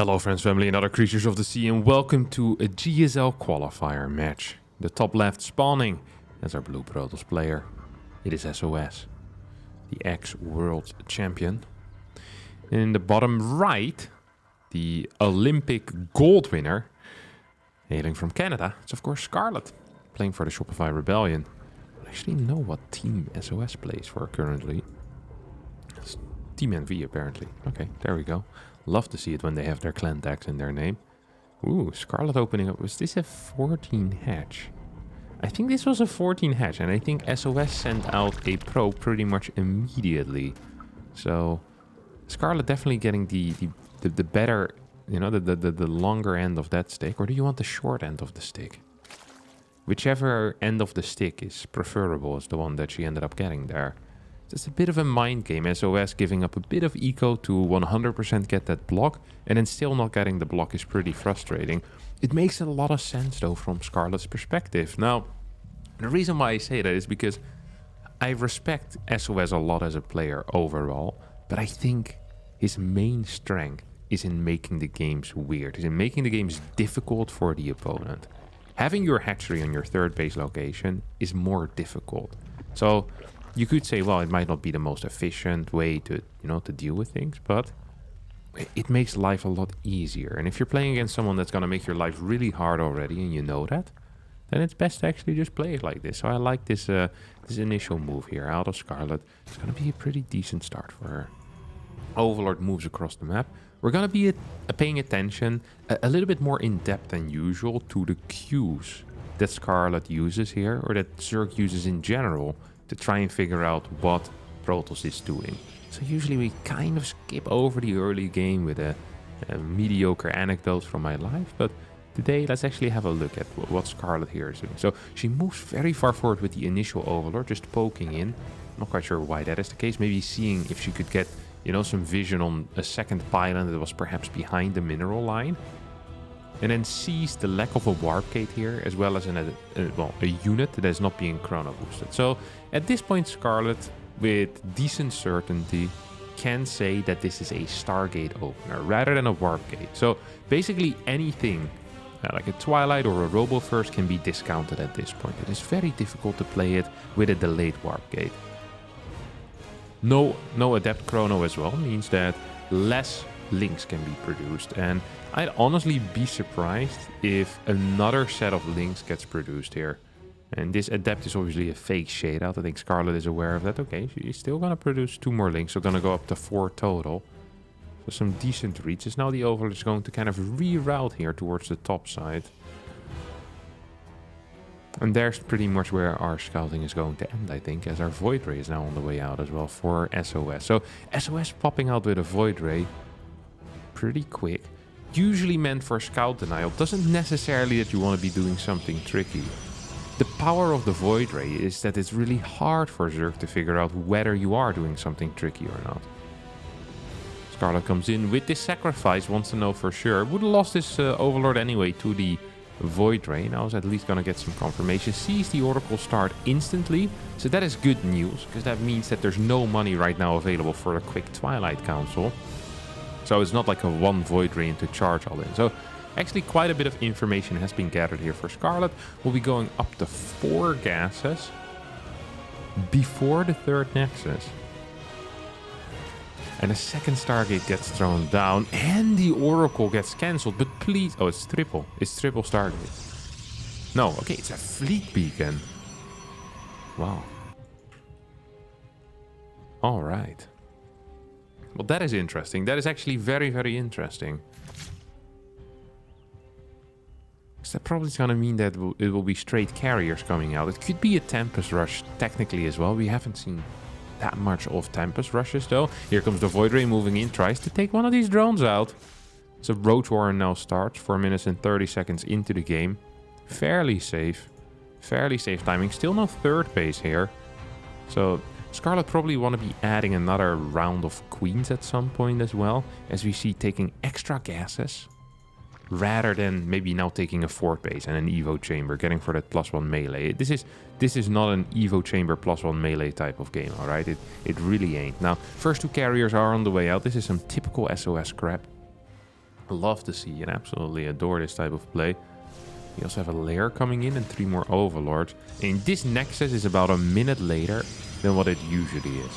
Hello friends, family and other creatures of the sea, and welcome to a GSL qualifier match. The top left spawning as our blue Protoss player. It is sOs, the ex-world champion. In the bottom right, the Olympic gold winner, hailing from Canada, it's of course Scarlet, playing for the Shopify Rebellion. I actually know what team sOs plays for currently. It's Team NV apparently. Okay, there we go. Love to see it when they have their clan tags in their name. Ooh, Scarlet opening up. Was this a 14 hatch? I think this was a 14 hatch, and I think sOs sent out a probe pretty much immediately. So Scarlet definitely getting the better, you know, the longer end of that stick. Or do you want the short end of the stick? Whichever end of the stick is preferable is the one that she ended up getting there. It's a bit of a mind game, sOs giving up a bit of eco to 100% get that block, and then still not getting the block is pretty frustrating. It makes a lot of sense though from Scarlet's perspective. Now, the reason why I say that is because I respect sOs a lot as a player overall, but I think his main strength is in making the games weird, is in making the games difficult for the opponent. Having your hatchery on your third base location is more difficult. So you could say, well, it might not be the most efficient way to, to deal with things, but it makes life a lot easier. And if you're playing against someone that's going to make your life really hard already, and you know that, then it's best to actually just play it like this. So I like this this initial move here out of Scarlet. It's going to be a pretty decent start for her. Overlord moves across the map. We're going to be paying attention a little bit more in depth than usual to the cues that Scarlet uses here, or that Zerg uses in general, to try and figure out what Protoss is doing. So usually we kind of skip over the early game with a mediocre anecdote from my life, but today let's actually have a look at what Scarlet here is doing. So she moves very far forward with the initial Overlord, just poking in. I'm not quite sure why that is the case. Maybe seeing if she could get, some vision on a second pylon that was perhaps behind the mineral line. And then sees the lack of a warp gate here, as well as a unit that is not being chrono boosted. So at this point, Scarlet, with decent certainty, can say that this is a Stargate opener rather than a warp gate. So basically anything like a Twilight or a Robo First can be discounted at this point. It is very difficult to play it with a delayed warp gate. No Adept chrono as well means that less links can be produced, and I'd honestly be surprised if another set of links gets produced here. And this Adept is obviously a fake shade out. I think Scarlet is aware of that. Okay, she's still going to produce 2 more links, so going to go up to 4 total. So some decent reaches. Now the Overlord is going to kind of reroute here towards the top side. And there's pretty much where our scouting is going to end, I think, as our Void Ray is now on the way out as well for sOs. So sOs popping out with a Void Ray pretty quick. Usually meant for scout denial. Doesn't necessarily that you want to be doing something tricky. The power of the Void Ray is that it's really hard for Zerg to figure out whether you are doing something tricky or not. Scarlet comes in with this sacrifice, wants to know for sure. Would have lost this Overlord anyway to the Void Ray. Now is at least going to get some confirmation. Sees the Oracle start instantly. So that is good news, because that means that there's no money right now available for a quick Twilight Council. So it's not like a 1 Void Ray to charge all in. So actually quite a bit of information has been gathered here for Scarlet. We'll be going up to 4 gases before the 3rd Nexus. And a second Stargate gets thrown down, and the Oracle gets cancelled. But please, oh, it's triple. It's triple Stargate. No, okay, it's a fleet beacon. Wow. All right. Well, that is interesting. That is actually very, very interesting. Because that probably is going to mean that it will be straight carriers coming out. It could be a Tempest Rush technically as well. We haven't seen that much of Tempest Rushes though. Here comes the Void Ray moving in. Tries to take one of these drones out. So Roach Warren now starts 4 minutes and 30 seconds into the game. Fairly safe. Fairly safe timing. Still no third base here. So Scarlet probably want to be adding another round of Queens at some point as well, as we see taking extra gases, rather than maybe now taking a 4th base and an Evo Chamber, getting for that +1 melee. This is not an Evo Chamber +1 melee type of game, alright? It really ain't. Now, first 2 carriers are on the way out. This is some typical sOs crap. Love to see and absolutely adore this type of play. We also have a lair coming in and 3 more overlords. And this Nexus is about a minute later than what it usually is.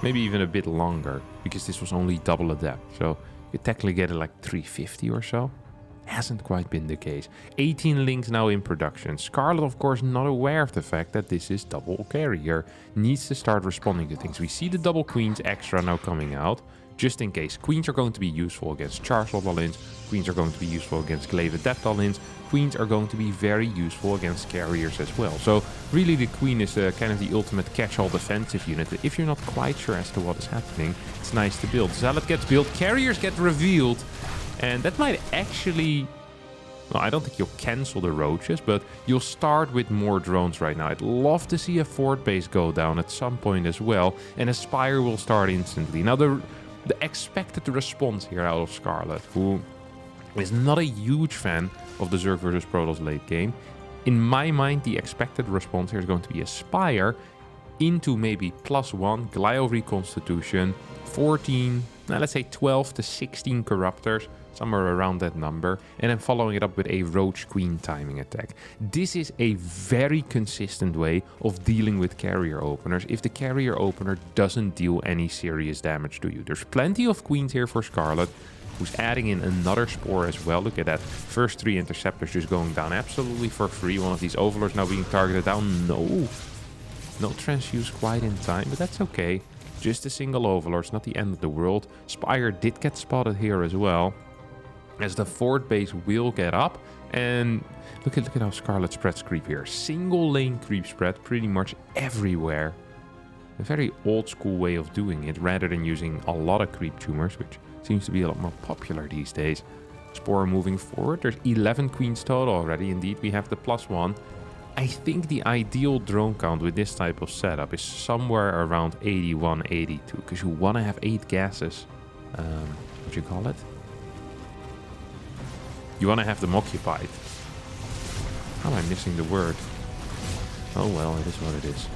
Maybe even a bit longer, because this was only double Adept. So you technically get it like 350 or so. Hasn't quite been the case. 18 links now in production. Scarlet, of course, not aware of the fact that this is double carrier. Needs to start responding to things. We see the double queens extra now coming out. Just in case. Queens are going to be useful against Charslot all-ins. Queens are going to be useful against Glaive Adept all-ins. Queens are going to be very useful against carriers as well. So really the queen is kind of the ultimate catch-all defensive unit. If you're not quite sure as to what is happening, it's nice to build. Zealot gets built. Carriers get revealed. And that might actually... Well, I don't think you'll cancel the roaches, but you'll start with more drones right now. I'd love to see a fort base go down at some point as well. And a Spire will start instantly. Now the expected response here out of Scarlet, who is not a huge fan of the Zerg versus Protoss late game. In my mind, the expected response here is going to be a Spire into maybe +1 Glio Reconstitution, 14, now let's say 12 to 16 Corruptors, somewhere around that number, and then following it up with a Roach Queen timing attack. This is a very consistent way of dealing with carrier openers if the carrier opener doesn't deal any serious damage to you. There's plenty of queens here for Scarlet, who's adding in another Spore as well. Look at that. First 3 Interceptors just going down absolutely for free. One of these Overlords now being targeted down. No transfuse quite in time, but that's okay. Just a single Overlord. It's not the end of the world. Spire did get spotted here as well, as the fort base will get up. And look at how Scarlet spreads creep here. Single lane creep spread pretty much everywhere. A very old school way of doing it, rather than using a lot of creep tumors, which seems to be a lot more popular these days. Spore moving forward. There's 11 queens total already. Indeed, we have the +1. I think the ideal drone count with this type of setup is somewhere around 81, 82, because you want to have 8 gases. What do you call it? You want to have them occupied. How am I missing the word? Oh well, it is what it is.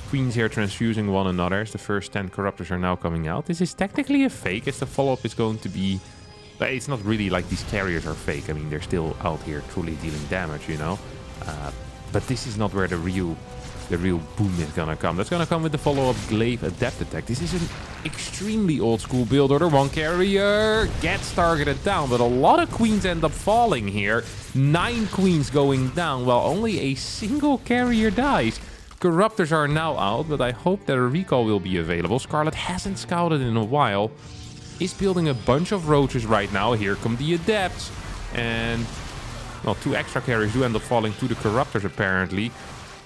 Queens here transfusing one another as the first 10 Corruptors are now coming out. This is technically a fake, as the follow-up is going to be... But it's not really like these carriers are fake. I mean, they're still out here truly dealing damage, you know? But this is not where the real boom is gonna come. That's gonna come with the follow-up Glaive Adept attack. This is an extremely old-school build order. One carrier gets targeted down, but a lot of queens end up falling here. 9 queens going down, while only a single carrier dies. Corruptors are now out, but I hope that a recall will be available. Scarlet hasn't scouted in a while. Is building a bunch of roaches right now. Here come the Adepts. And... well, 2 extra carriers do end up falling to the Corruptors, apparently.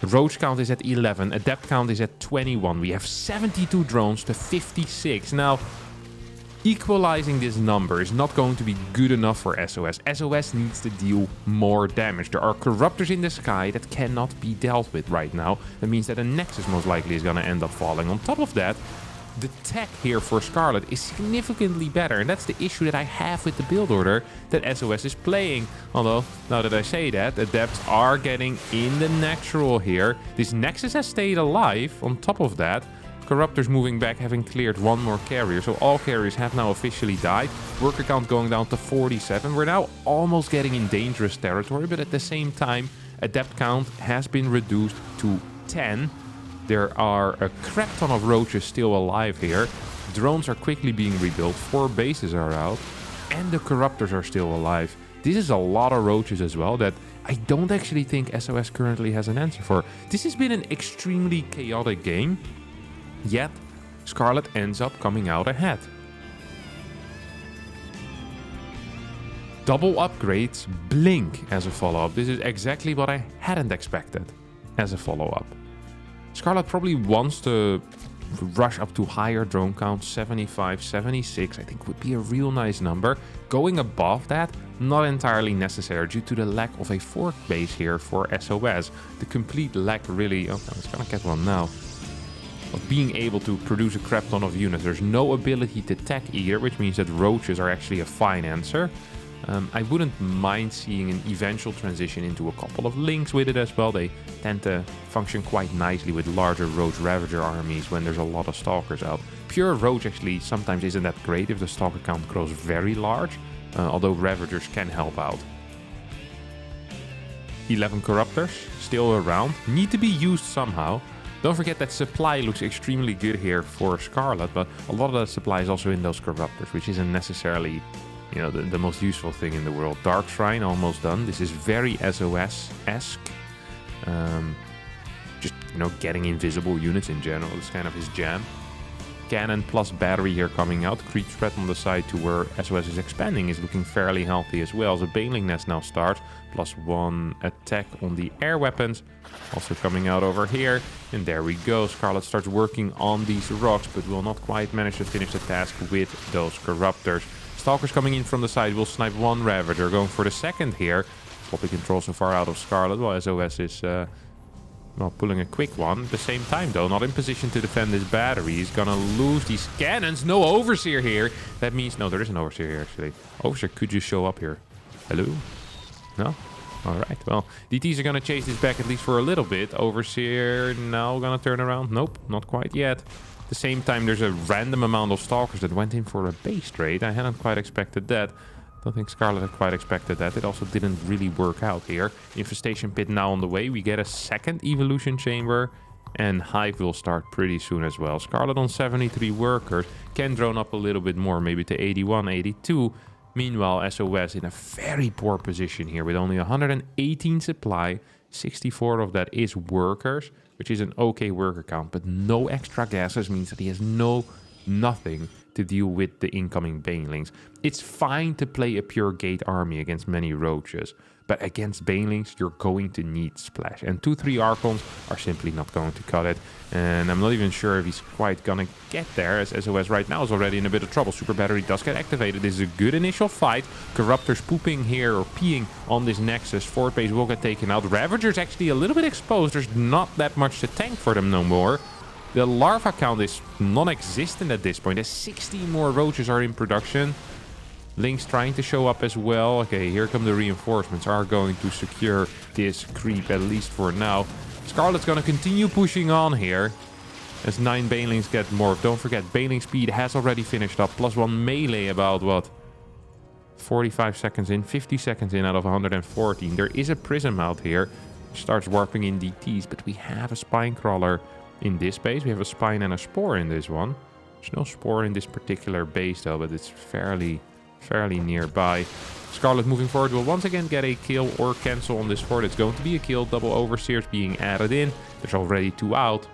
The Roach count is at 11. Adept count is at 21. We have 72 drones to 56. Now, equalizing this number is not going to be good enough for SOS. SOS needs to deal more damage. There are Corruptors in the sky that cannot be dealt with right now. That means that a Nexus most likely is going to end up falling. On top of that, the tech here for Scarlet is significantly better, and that's the issue that I have with the build order that SOS is playing. Although, now that I say that, Adepts are getting in the natural here. This Nexus has stayed alive. On top of that, Corruptors moving back, having cleared 1 more carrier. So all carriers have now officially died. Worker count going down to 47. We're now almost getting in dangerous territory, but at the same time, Adept count has been reduced to 10. There are a crap ton of roaches still alive here. Drones are quickly being rebuilt. 4 bases are out. And the Corruptors are still alive. This is a lot of roaches as well that I don't actually think SOS currently has an answer for. This has been an extremely chaotic game. Yet, Scarlet ends up coming out ahead. Double upgrades, blink as a follow-up. This is exactly what I hadn't expected as a follow-up. Scarlet probably wants to rush up to higher drone count, 75, 76, I think would be a real nice number. Going above that, not entirely necessary due to the lack of a fort base here for SOS. The complete lack really, okay, let's gonna get one now, of being able to produce a crap ton of units. There's no ability to tech either, which means that roaches are actually a fine answer. I wouldn't mind seeing an eventual transition into a couple of links with it as well. They tend to function quite nicely with larger Roach Ravager armies when there's a lot of Stalkers out. Pure Roach actually sometimes isn't that great if the Stalker count grows very large. although Ravagers can help out. 11 Corruptors, still around, need to be used somehow. Don't forget that supply looks extremely good here for Scarlet, but a lot of that supply is also in those Corruptors, which isn't necessarily, you know, the most useful thing in the world. Dark Shrine almost done. This is very SOS-esque. Just, you know, getting invisible units in general is kind of his jam. Cannon plus battery here coming out. Creep spread on the side to where SOS is expanding is looking fairly healthy as well. So Baneling Nest now starts. +1 attack on the air weapons. Also coming out over here. And there we go. Scarlet starts working on these rocks, but will not quite manage to finish the task with those Corruptors. Stalkers coming in from the side will snipe one Ravager. Going for the second here. Sloppy control so far out of Scarlet, while SOS is... well, pulling a quick one. At the same time, though, not in position to defend this battery. He's gonna lose these cannons. No Overseer here. That means... No, there is an Overseer here, actually. Overseer could just show up here. Hello? No? Alright, well, DTs are gonna chase this back at least for a little bit. Overseer now gonna turn around. Nope, not quite yet. At the same time, there's a random amount of Stalkers that went in for a base trade. I hadn't quite expected that. Don't think Scarlet had quite expected that. It also didn't really work out here. Infestation Pit now on the way. We get a second Evolution Chamber. And Hive will start pretty soon as well. Scarlet on 73 workers. Can drone up a little bit more, maybe to 81, 82. Meanwhile, SOS in a very poor position here with only 118 supply. 64 of that is workers, which is an okay worker count. But no extra gases means that he has nothing to deal with the incoming Banelings. It's fine to play a pure gate army against many roaches, but against Banelings, you're going to need splash. And 2-3 Archons are simply not going to cut it. And I'm not even sure if he's quite gonna get there, as SOS right now is already in a bit of trouble. Super Battery does get activated. This is a good initial fight. Corruptors pooping here or peeing on this Nexus. Fort base will get taken out. Ravager's actually a little bit exposed. There's not that much to tank for them no more. The larva count is non-existent at this point. As 16 more roaches are in production. Link's trying to show up as well. Okay, here come the reinforcements. Are going to secure this creep, at least for now. Scarlet's going to continue pushing on here. As 9 Banelings get morphed. Don't forget, Baneling speed has already finished up. +1 melee about, what? 45 seconds in, 50 seconds in out of 114. There is a Prism out here. Which starts warping in DTs, but we have a Spine Crawler in this base. We have a Spine and a Spore in this one. There's no Spore in this particular base though, but it's fairly nearby. Scarlet moving forward will once again get a kill or cancel on this fort. It's going to be a kill. Double Overseers being added in. There's already 2 out.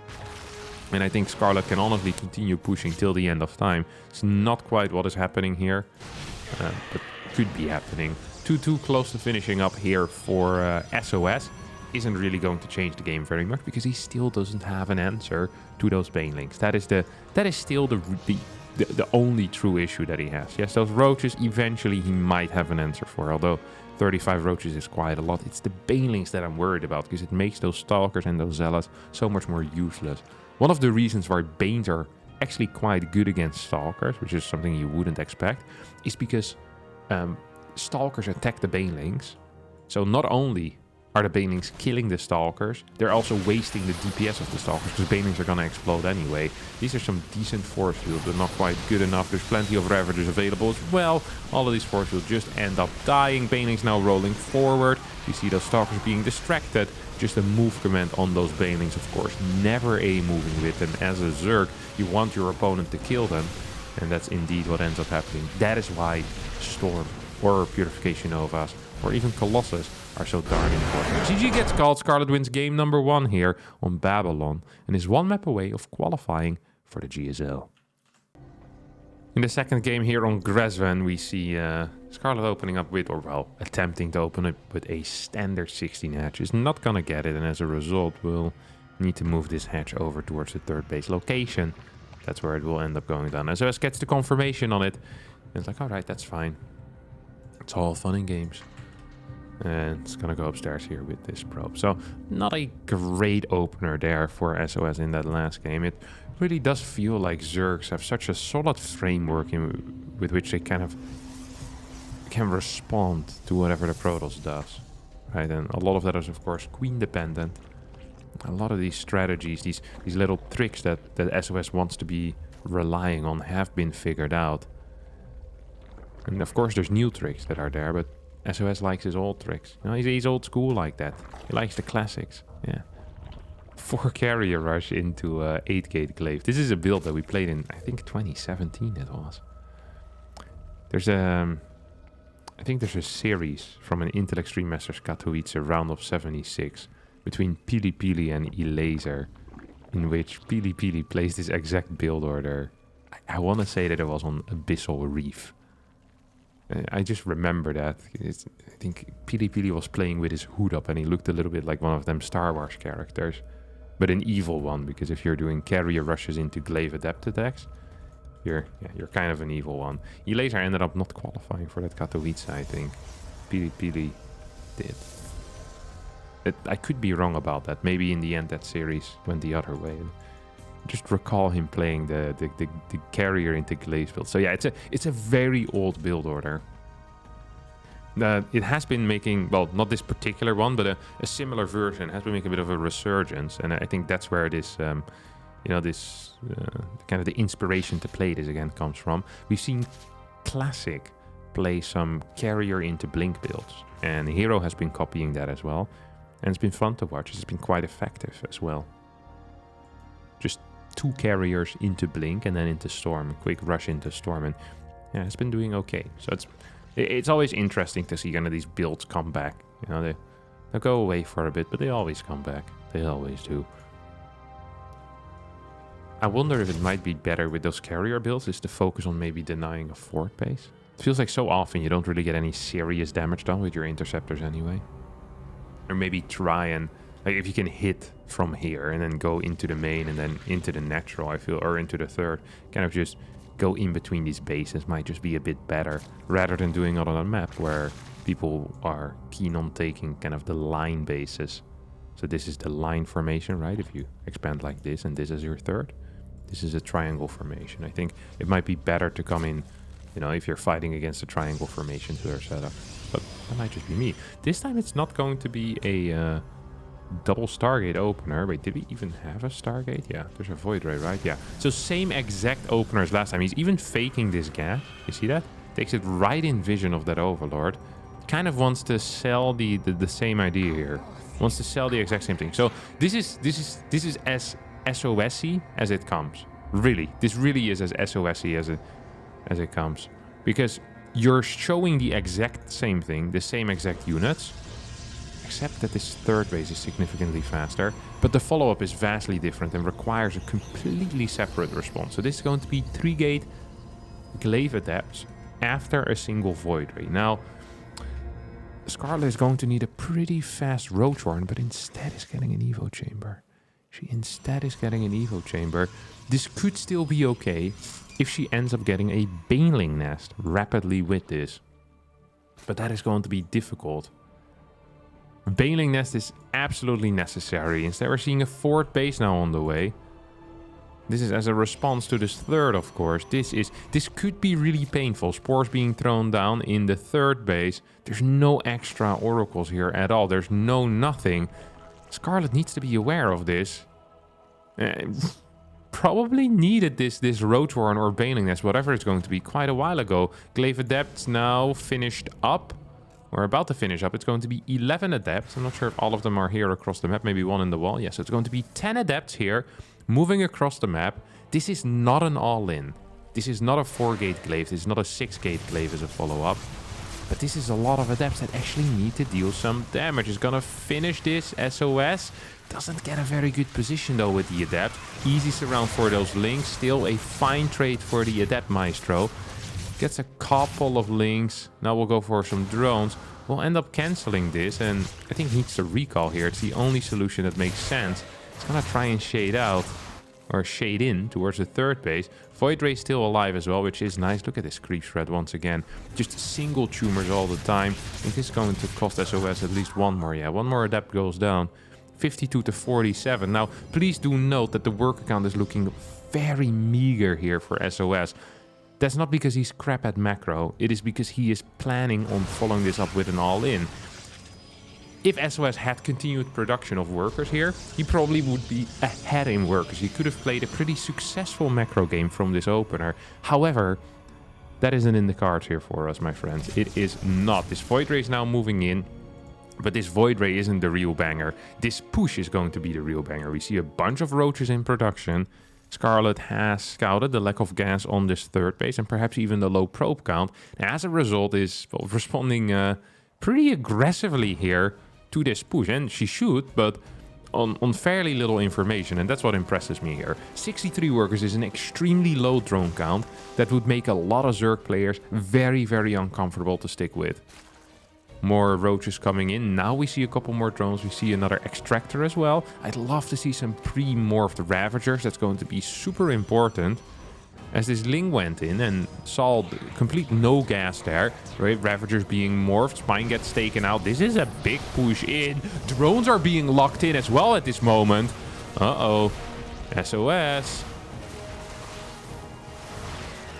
And I think Scarlet can honestly continue pushing till the end of time. It's not quite what is happening here, but could be happening. 2-2 close to finishing up here for SOS. Isn't really going to change the game very much because he still doesn't have an answer to those Banelings. That is still the only true issue that he has. Yes, those roaches eventually he might have an answer for, although 35 roaches is quite a lot. It's the Banelings that I'm worried about because it makes those Stalkers and those Zealots so much more useless. One of the reasons why Banes are actually quite good against Stalkers, which is something you wouldn't expect, is because Stalkers attack the Banelings. So not only are the Banelings killing the Stalkers, they're also wasting the DPS of the Stalkers, because Banelings are gonna explode anyway. These are some decent force fields, but not quite good enough. There's plenty of Ravagers available as well. All of these force fields just end up dying. Banelings now rolling forward. You see those Stalkers being distracted. Just a move command on those Banelings, of course. Never a moving with them. As a Zerg, you want your opponent to kill them, and that's indeed what ends up happening. That is why Storm, or Purification Novas, or even Colossus are so darn important. GG gets called. Scarlet wins game number 1 here on Babylon and is 1 map away of qualifying for the GSL. In the second game here on Gresvan, we see Scarlet opening up with, or well, attempting to open it with a standard 16 hatch. Is not gonna get it, and as a result, we'll need to move this hatch over towards the 3rd base location. That's where it will end up going down. SOS gets the confirmation on it. And it's like, alright, that's fine. It's all fun and games. And it's gonna go upstairs here with this probe. So not a great opener there for SOS in that last game. It really does feel like Zergs have such a solid framework with which they kind of can respond to whatever the Protoss does. Right, and a lot of that is of course queen dependent. A lot of these strategies, these little tricks that SOS wants to be relying on have been figured out. And of course there's new tricks that are there, but SOS likes his old tricks. You know, he's old school like that. He likes the classics. Yeah. 4 carrier rush into 8 gate glaive. This is a build that we played in, I think 2017 it was. There's a... I think there's a series from an Intel Extreme Masters Katowice round of 76 between Pili Pili and Elaser, in which Pili Pili plays this exact build order. I want to say that it was on Abyssal Reef. I just remember that. I think Pili Pili was playing with his hood up and he looked a little bit like one of them Star Wars characters. But an evil one, because if you're doing carrier rushes into glaive adept attacks, you're kind of an evil one. Elaser ended up not qualifying for that Katowice, I think. Pili Pili did. I could be wrong about that. Maybe in the end that series went the other way. Just recall him playing the carrier into glaive build. So yeah, it's a very old build order. It has been making, well, not this particular one, but a similar version has been making a bit of a resurgence, and I think that's where this, this kind of the inspiration to play this again comes from. We've seen Classic play some carrier into blink builds, and Hero has been copying that as well, and it's been fun to watch. It's been quite effective as well. Just 2 carriers into blink and then into storm, quick rush into storm, and yeah, it's been doing okay. So it's always interesting to see kind of these builds come back. You know, they'll go away for a bit, but they always come back. They always do. I wonder if it might be better with those carrier builds is to focus on maybe denying a forward base. It feels like so often you don't really get any serious damage done with your interceptors anyway. Or maybe try and, like, if you can hit from here and then go into the main and then into the natural, I feel, or into the third, kind of just go in between these bases might just be a bit better, rather than doing it on a map where people are keen on taking kind of the line bases. So this is the line formation, right? If you expand like this and this is your third, this is a triangle formation. I think it might be better to come in, you know, if you're fighting against a triangle formation to their setup. But that might just be me. This time it's not going to be a double Stargate opener. Wait, did we even have a Stargate? Yeah, there's a Void Ray, right? Yeah. So same exact opener as last time. He's even faking this gap. You see that? Takes it right in vision of that Overlord. Kind of wants to sell the same idea here. Wants to sell the exact same thing. So this is as SOS-y as it comes. Really. This really is as SOS-y as it comes. Because you're showing the exact same thing, the same exact units, except that this third base is significantly faster, but the follow-up is vastly different and requires a completely separate response. So this is going to be 3-gate glaive adepts after a single Void Ray. Now, Scarlet is going to need a pretty fast Roach Horn, but instead is getting an Evo Chamber. She instead is getting an Evo Chamber. This could still be okay if she ends up getting a Baneling Nest rapidly with this. But that is going to be difficult. Baneling Nest is absolutely necessary. Instead, we're seeing a 4th base now on the way. This is as a response to this 3rd, of course. This could be really painful. Spores being thrown down in the 3rd base. There's no extra oracles here at all. There's no nothing. Scarlet needs to be aware of this. Probably needed this Roach Horn or Baneling Nest, whatever it's going to be, quite a while ago. Glaive Adepts now finished up. We're about to finish up. It's going to be 11 Adepts. I'm not sure if all of them are here across the map. Maybe one in the wall. Yes, so it's going to be 10 Adepts here, moving across the map. This is not an all-in. This is not a 4-gate glaive. This is not a 6-gate glaive as a follow-up. But this is a lot of Adepts that actually need to deal some damage. It's going to finish this SOS. Doesn't get a very good position though with the Adept. Easy surround for those links. Still a fine trade for the Adept Maestro. Gets a couple of links. Now we'll go for some drones. We'll end up canceling this, and I think he needs to recall here. It's the only solution that makes sense. It's gonna try and shade out, or shade in towards the 3rd base. Void Ray still alive as well, which is nice. Look at this creep shred once again. Just single tumors all the time. I think this is going to cost SOS at least one more. Yeah, one more Adept goes down. 52 to 47. Now, please do note that the worker count is looking very meager here for SOS. That's not because he's crap at macro. It is because he is planning on following this up with an all-in. If SOS had continued production of workers here, he probably would be ahead in workers. He could have played a pretty successful macro game from this opener. However, That isn't in the cards here for us, my friends. It is not. This Void Ray is now moving in. But this Void Ray isn't the real banger. This push is going to be the real banger. We see a bunch of roaches in production. Scarlet has scouted the lack of gas on this third base and perhaps even the low probe count. And as a result is responding pretty aggressively here to this push. And she should, but on fairly little information. And that's what impresses me here. 63 workers is an extremely low drone count that would make a lot of Zerg players very, very uncomfortable to stick with. More roaches coming in. Now we see a couple more drones. We see another extractor as well. I'd love to see some pre-morphed Ravagers. That's going to be super important. As this Ling went in and saw complete no gas there. Right? Ravagers being morphed. Spine gets taken out. This is a big push in. Drones are being locked in as well at this moment. Uh-oh. SOS.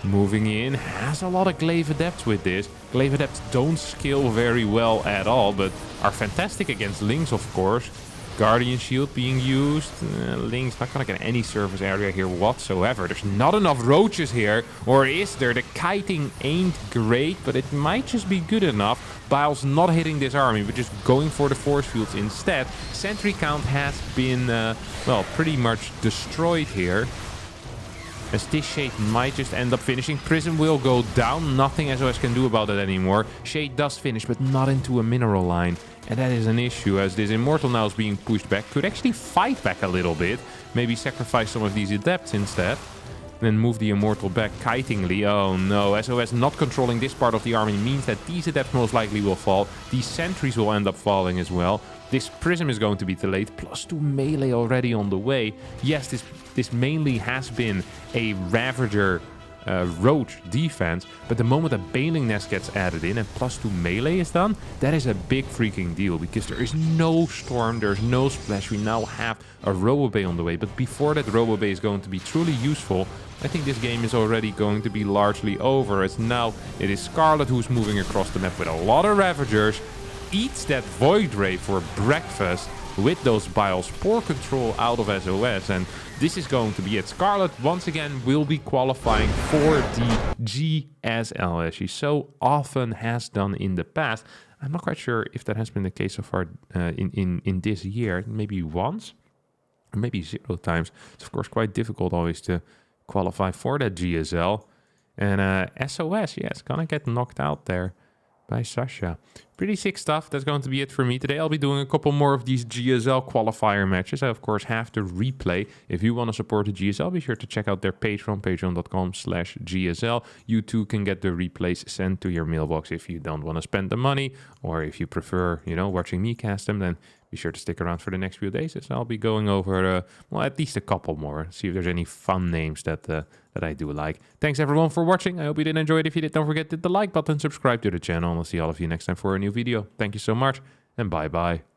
Moving in, has a lot of Glaive Adepts with this. Glaive Adepts don't scale very well at all, but are fantastic against Lings, of course. Guardian Shield being used. Lings not gonna get any surface area here whatsoever. There's not enough roaches here, or is there? The kiting ain't great, but it might just be good enough. Bile's not hitting this army, but just going for the force fields instead. Sentry count has been, well, pretty much destroyed here. As this Shade might just end up finishing. Prism will go down. Nothing SOS can do about it anymore. Shade does finish, but not into a mineral line. And that is an issue, as this Immortal now is being pushed back. Could actually fight back a little bit. Maybe sacrifice some of these Adepts instead. Then move the Immortal back kitingly. Oh no, SOS not controlling this part of the army means that these Adepts most likely will fall. These Sentries will end up falling as well. This Prism is going to be delayed. +2 melee already on the way. Yes, this mainly has been a Ravager Roach defense, but the moment a Baneling Nest gets added in and +2 melee is done, that is a big freaking deal, because there is no Storm, there's no Splash. We now have a Robobay on the way, but before that Robobay is going to be truly useful, I think this game is already going to be largely over, as now it is Scarlet who's moving across the map with a lot of Ravagers, eats that Void Ray for breakfast with those Biles, poor control out of SOS, and this is going to be it. Scarlet, once again, will be qualifying for the GSL, as she so often has done in the past. I'm not quite sure if that has been the case so far in this year. Maybe once, or maybe 0 times. It's, of course, quite difficult always to qualify for that GSL. And SOS, yeah, it's gonna get knocked out there by Sasha. Pretty sick stuff. That's going to be it for me today. I'll be doing a couple more of these GSL qualifier matches. I, of course, have to replay. If you want to support the GSL, be sure to check out their Patreon, patreon.com/GSL. You too can get the replays sent to your mailbox if you don't want to spend the money, or if you prefer, you know, watching me cast them, then be sure to stick around for the next few days, as I'll be going over, well, at least a couple more. See if there's any fun names that I do like. Thanks everyone for watching. I hope you did enjoy it. If you did, don't forget to hit the like button, subscribe to the channel, and I'll see all of you next time for a new video. Thank you so much, and bye-bye.